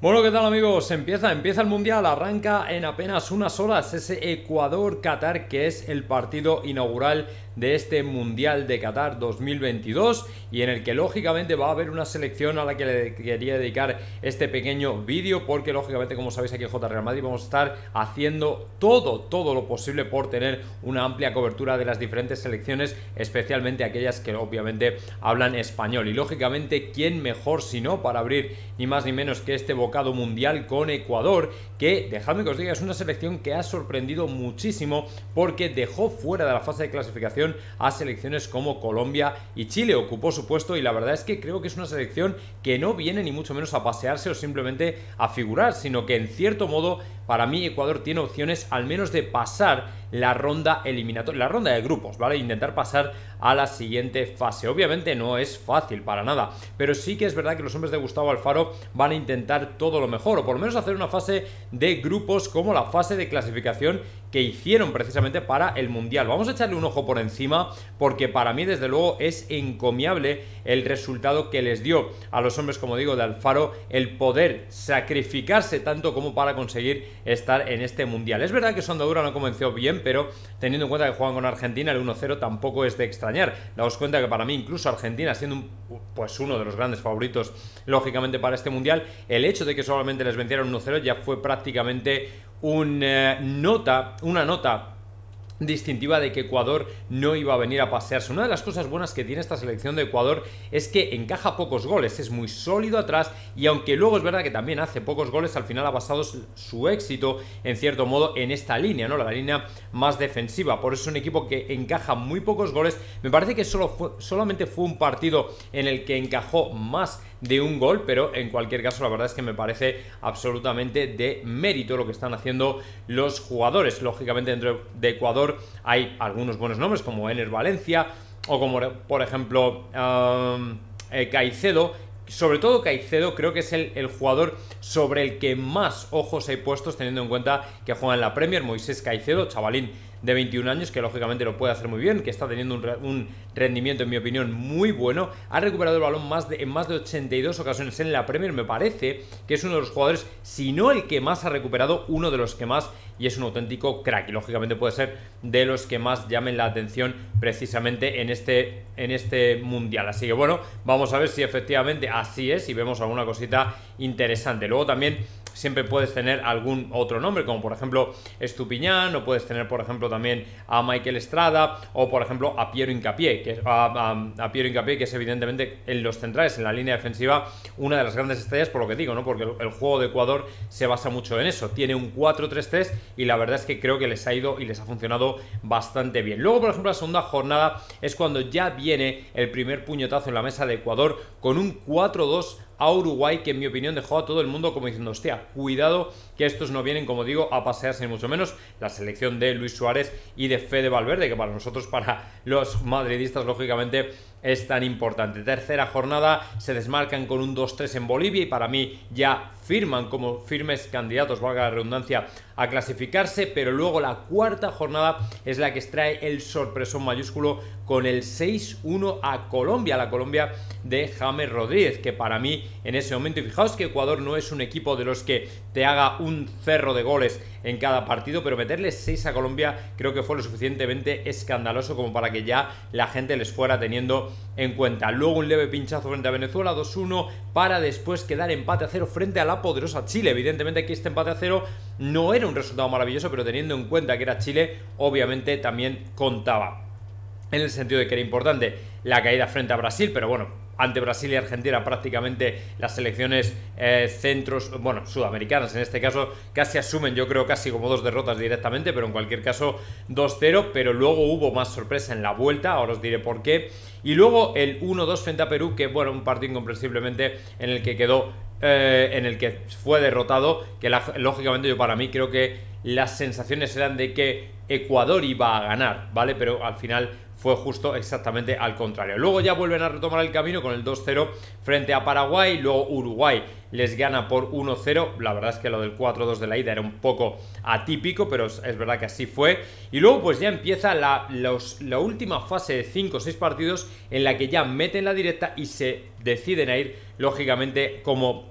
Bueno, ¿qué tal amigos? Empieza el Mundial, arranca en apenas unas horas ese Ecuador-Qatar que es el partido inaugural de este Mundial de Qatar 2022 y en el que lógicamente va a haber una selección a la que le quería dedicar este pequeño vídeo porque lógicamente, como sabéis, aquí en J Real Madrid vamos a estar haciendo todo lo posible por tener una amplia cobertura de las diferentes selecciones, especialmente aquellas que obviamente hablan español. Y lógicamente, ¿quién mejor si no para abrir ni más ni menos que este bocado mundial con Ecuador? Que, dejadme que os diga, es una selección que ha sorprendido muchísimo porque dejó fuera de la fase de clasificación a selecciones como Colombia y Chile. Ocupó su puesto y la verdad es que creo que es una selección que no viene ni mucho menos a pasearse o simplemente a figurar, sino que en cierto modo para mí Ecuador tiene opciones al menos de pasar la ronda eliminatoria, la ronda de grupos, ¿vale? Intentar pasar a la siguiente fase. Obviamente no es fácil para nada, pero sí que es verdad que los hombres de Gustavo Alfaro van a intentar todo lo mejor, o por lo menos hacer una fase de grupos como la fase de clasificación que hicieron precisamente para el Mundial. Vamos a echarle un ojo por encima porque para mí desde luego es encomiable el resultado que les dio a los hombres, como digo, de Alfaro, el poder sacrificarse tanto como para conseguir estar en este Mundial. Es verdad que su andadura no comenzó bien, pero teniendo en cuenta que juegan con Argentina, el 1-0 tampoco es de extrañar. Daos cuenta que para mí incluso Argentina, siendo uno de los grandes favoritos lógicamente para este Mundial, el hecho de que solamente les vencieran 1-0 ya fue prácticamente una nota distintiva de que Ecuador no iba a venir a pasearse. Una de las cosas buenas que tiene esta selección de Ecuador es que encaja pocos goles, es muy sólido atrás y aunque luego es verdad que también hace pocos goles, al final ha basado su éxito en cierto modo en esta línea, ¿no? La línea más defensiva. Por eso es un equipo que encaja muy pocos goles. Me parece que solamente fue un partido en el que encajó más de un gol, pero en cualquier caso la verdad es que me parece absolutamente de mérito lo que están haciendo los jugadores. Lógicamente dentro de Ecuador hay algunos buenos nombres como Ener Valencia o como por ejemplo Caicedo. Sobre todo Caicedo creo que es el jugador sobre el que más ojos hay puestos, teniendo en cuenta que juega en la Premier. Moisés Caicedo, chavalín de 21 años, que lógicamente lo puede hacer muy bien, que está teniendo un rendimiento, en mi opinión, muy bueno. Ha recuperado el balón en más de 82 ocasiones en la Premier. Me parece que es uno de los jugadores, si no el que más ha recuperado, uno de los que más, y es un auténtico crack. Y lógicamente puede ser de los que más llamen la atención precisamente en este Mundial. Así que bueno, vamos a ver si efectivamente así es y vemos alguna cosita interesante. Luego también siempre puedes tener algún otro nombre, como por ejemplo Estupiñán, o puedes tener por ejemplo también a Michael Estrada, o por ejemplo a Piero Hincapié, que es evidentemente en los centrales, en la línea defensiva, una de las grandes estrellas, por lo que digo, ¿no? Porque el juego de Ecuador se basa mucho en eso. Tiene un 4-3-3 y la verdad es que creo que les ha ido y les ha funcionado bastante bien. Luego, por ejemplo, la segunda jornada es cuando ya viene el primer puñetazo en la mesa de Ecuador con un 4-2 a Uruguay, que en mi opinión dejó a todo el mundo como diciendo, hostia, cuidado que estos no vienen, como digo, a pasearse ni mucho menos. La selección de Luis Suárez y de Fede Valverde, que para nosotros, para los madridistas, lógicamente es tan importante. Tercera jornada, se desmarcan con un 2-3 en Bolivia y para mí ya firman como firmes candidatos, valga la redundancia, a clasificarse, pero luego la cuarta jornada es la que extrae el sorpresón mayúsculo con el 6-1 a Colombia, la Colombia de James Rodríguez, que para mí en ese momento, y fijaos que Ecuador no es un equipo de los que te haga un cerro de goles en cada partido, pero meterle 6 a Colombia creo que fue lo suficientemente escandaloso como para que ya la gente les fuera teniendo en cuenta. Luego un leve pinchazo frente a Venezuela, 2-1, para después quedar empate a 0 frente a la poderosa Chile. Evidentemente aquí este empate a 0 no era un resultado maravilloso, pero teniendo en cuenta que era Chile, obviamente también contaba, en el sentido de que era importante la caída frente a Brasil, pero bueno, ante Brasil y Argentina prácticamente las selecciones sudamericanas en este caso casi asumen, yo creo, casi como 2 derrotas directamente, pero en cualquier caso 2-0, pero luego hubo más sorpresa en la vuelta, ahora os diré por qué, y luego el 1-2 frente a Perú, que bueno, un partido incomprensiblemente en el que quedó, en el que fue derrotado, que lógicamente yo para mí creo que las sensaciones eran de que Ecuador iba a ganar, ¿vale? Pero al final fue justo exactamente al contrario. Luego ya vuelven a retomar el camino con el 2-0 frente a Paraguay, luego Uruguay les gana por 1-0, la verdad es que lo del 4-2 de la ida era un poco atípico, pero es verdad que así fue, y luego pues ya empieza la última fase de 5 o 6 partidos en la que ya meten la directa y se deciden a ir, lógicamente, como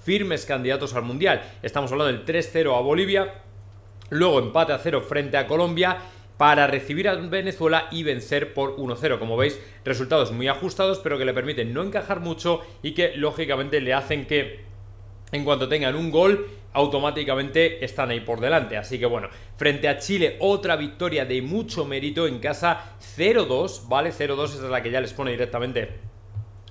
firmes candidatos al Mundial. Estamos hablando del 3-0 a Bolivia, luego empate a 0 frente a Colombia, para recibir a Venezuela y vencer por 1-0. Como veis, resultados muy ajustados, pero que le permiten no encajar mucho y que lógicamente le hacen que en cuanto tengan un gol, automáticamente están ahí por delante. Así que bueno, frente a Chile, otra victoria de mucho mérito en casa, 0-2, ¿vale? 0-2 es la que ya les pone directamente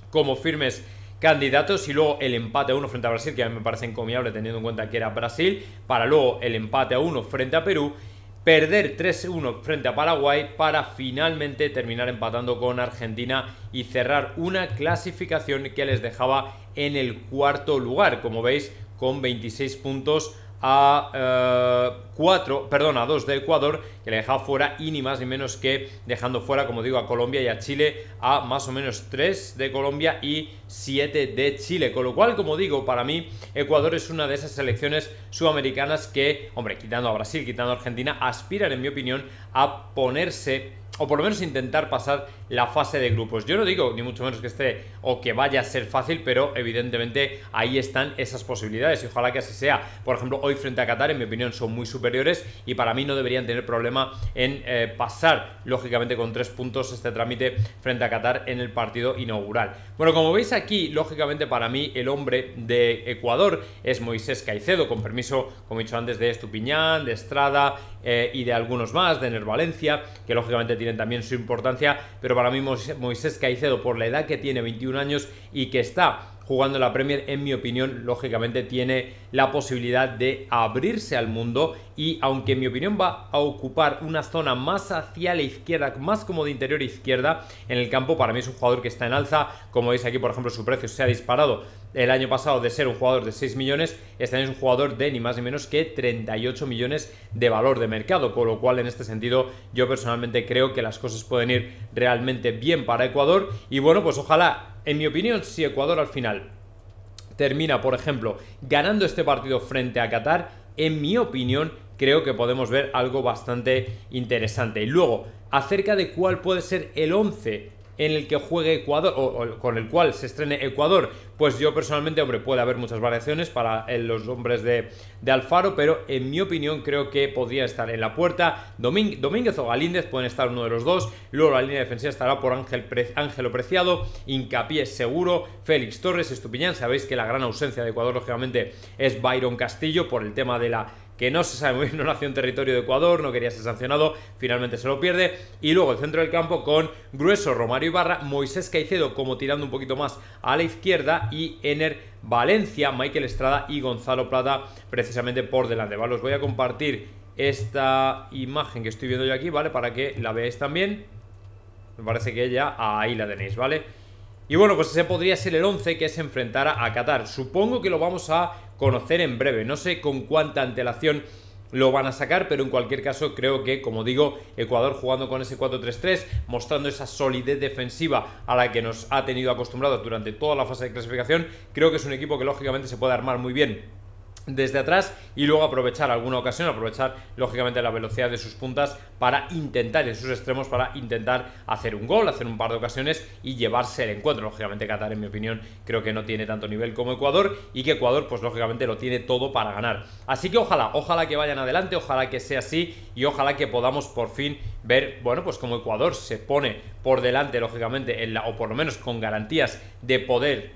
como firmes candidatos, y luego el empate a 1 frente a Brasil, que a mí me parece encomiable teniendo en cuenta que era Brasil, para luego el empate a 1 frente a Perú, perder 3-1 frente a Paraguay, para finalmente terminar empatando con Argentina y cerrar una clasificación que les dejaba en el cuarto lugar, como veis, con 26 puntos a 2 de Ecuador, que le dejaba fuera, y ni más ni menos que dejando fuera, como digo, a Colombia y a Chile, a más o menos 3 de Colombia y 7 de Chile, con lo cual, como digo, para mí Ecuador es una de esas selecciones sudamericanas que, hombre, quitando a Brasil, quitando a Argentina, aspiran, en mi opinión, a ponerse, o por lo menos intentar pasar la fase de grupos. Yo no digo ni mucho menos que esté o que vaya a ser fácil, pero evidentemente ahí están esas posibilidades y ojalá que así sea. Por ejemplo, hoy frente a Qatar, en mi opinión, son muy superiores y para mí no deberían tener problema en pasar, lógicamente, con 3 puntos este trámite frente a Qatar en el partido inaugural. Bueno, como veis aquí, lógicamente para mí el hombre de Ecuador es Moisés Caicedo, con permiso, como he dicho antes, de Estupiñán, de Estrada y de algunos más, de Ener Valencia, que lógicamente tienen también su importancia, pero para mí Moisés Caicedo, por la edad que tiene, 21 años, y que está jugando la Premier, en mi opinión, lógicamente tiene la posibilidad de abrirse al mundo y, aunque en mi opinión va a ocupar una zona más hacia la izquierda, más como de interior izquierda en el campo, para mí es un jugador que está en alza. Como veis aquí, por ejemplo, su precio se ha disparado el año pasado de ser un jugador de 6 millones, este año es un jugador de ni más ni menos que 38 millones de valor de mercado, con lo cual en este sentido yo personalmente creo que las cosas pueden ir realmente bien para Ecuador. Y bueno, pues ojalá, en mi opinión, si Ecuador al final termina, por ejemplo, ganando este partido frente a Qatar, en mi opinión creo que podemos ver algo bastante interesante. Y luego, acerca de cuál puede ser el 11 en el que juegue Ecuador, o con el cual se estrene Ecuador, pues yo personalmente, hombre, puede haber muchas variaciones para los hombres de Alfaro, pero en mi opinión creo que podría estar en la puerta Domínguez o Galíndez, pueden estar uno de los dos. Luego la línea defensiva estará por Ángelo Preciado, Hincapié seguro, Félix Torres, Estupiñán. Sabéis que la gran ausencia de Ecuador, lógicamente, es Byron Castillo, por el tema de la que no se sabe muy bien, no nació en territorio de Ecuador, no quería ser sancionado, finalmente se lo pierde. Y luego el centro del campo con Grueso, Romario Ibarra, Moisés Caicedo como tirando un poquito más a la izquierda y Ener Valencia, Michael Estrada y Gonzalo Plata precisamente por delante. ¿Vale? Os voy a compartir esta imagen que estoy viendo yo aquí, ¿vale? Para que la veáis también. Me parece que ya ahí la tenéis, ¿vale? Y bueno, pues ese podría ser el 11 que se enfrentara a Qatar. Supongo que lo vamos a conocer en breve. No sé con cuánta antelación lo van a sacar, pero en cualquier caso creo que, como digo, Ecuador jugando con ese 4-3-3, mostrando esa solidez defensiva a la que nos ha tenido acostumbrados durante toda la fase de clasificación, creo que es un equipo que lógicamente se puede armar muy bien desde atrás y luego aprovechar alguna ocasión, aprovechar lógicamente la velocidad de sus puntas para intentar, en sus extremos, para intentar hacer un gol, hacer un par de ocasiones y llevarse el encuentro. Lógicamente Qatar, en mi opinión, creo que no tiene tanto nivel como Ecuador y que Ecuador, pues lógicamente lo tiene todo para ganar. Así que ojalá que vayan adelante, ojalá que sea así y ojalá que podamos por fin ver, bueno, pues como Ecuador se pone por delante, lógicamente, o por lo menos con garantías de poder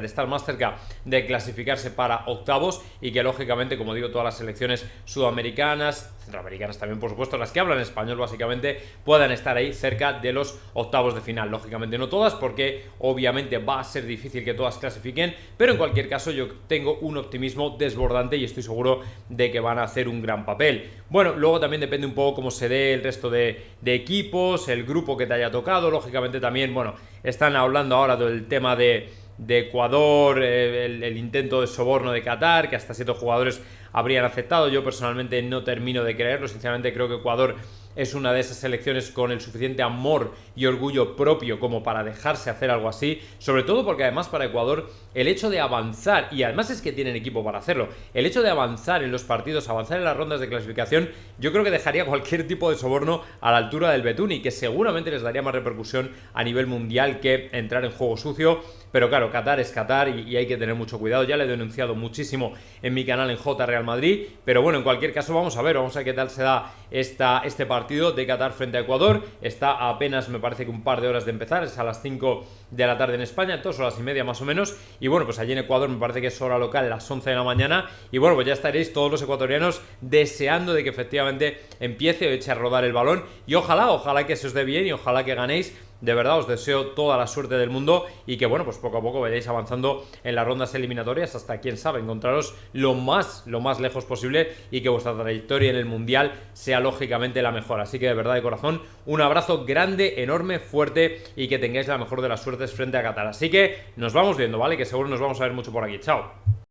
estar más cerca de clasificarse para octavos y que lógicamente, como digo, todas las selecciones sudamericanas, centroamericanas también, por supuesto, las que hablan español básicamente, puedan estar ahí cerca de los octavos de final. Lógicamente no todas, porque obviamente va a ser difícil que todas clasifiquen, pero en cualquier caso yo tengo un optimismo desbordante y estoy seguro de que van a hacer un gran papel. Bueno, luego también depende un poco cómo se dé el resto de equipos, el grupo que te haya tocado. Lógicamente también, bueno, están hablando ahora del tema de Ecuador, el intento de soborno de Qatar, que hasta 7 jugadores habrían aceptado. Yo personalmente no termino de creerlo, sinceramente creo que Ecuador es una de esas selecciones con el suficiente amor y orgullo propio como para dejarse hacer algo así, sobre todo porque además para Ecuador el hecho de avanzar, y además es que tienen equipo para hacerlo, el hecho de avanzar en los partidos, avanzar en las rondas de clasificación, yo creo que dejaría cualquier tipo de soborno a la altura del betún y que seguramente les daría más repercusión a nivel mundial que entrar en juego sucio. Pero claro, Qatar es Qatar y hay que tener mucho cuidado. Ya le he denunciado muchísimo en mi canal en J Real Madrid, pero bueno, en cualquier caso vamos a ver qué tal se da este partido de Qatar frente a Ecuador. Está a apenas, me parece que un par de horas de empezar, es a las 5 de la tarde en España, 2 horas y media más o menos, y bueno, pues allí en Ecuador me parece que es hora local, las 11 de la mañana, y bueno, pues ya estaréis todos los ecuatorianos deseando de que efectivamente empiece o eche a rodar el balón, y ojalá que se os dé bien y ojalá que ganéis. De verdad os deseo toda la suerte del mundo y que bueno, pues poco a poco vayáis avanzando en las rondas eliminatorias hasta, quién sabe, encontraros lo más lejos posible y que vuestra trayectoria en el Mundial sea lógicamente la mejor. Así que de verdad, de corazón, un abrazo grande, enorme, fuerte y que tengáis la mejor de las suertes frente a Qatar. Así que nos vamos viendo, ¿vale? Que seguro nos vamos a ver mucho por aquí. Chao.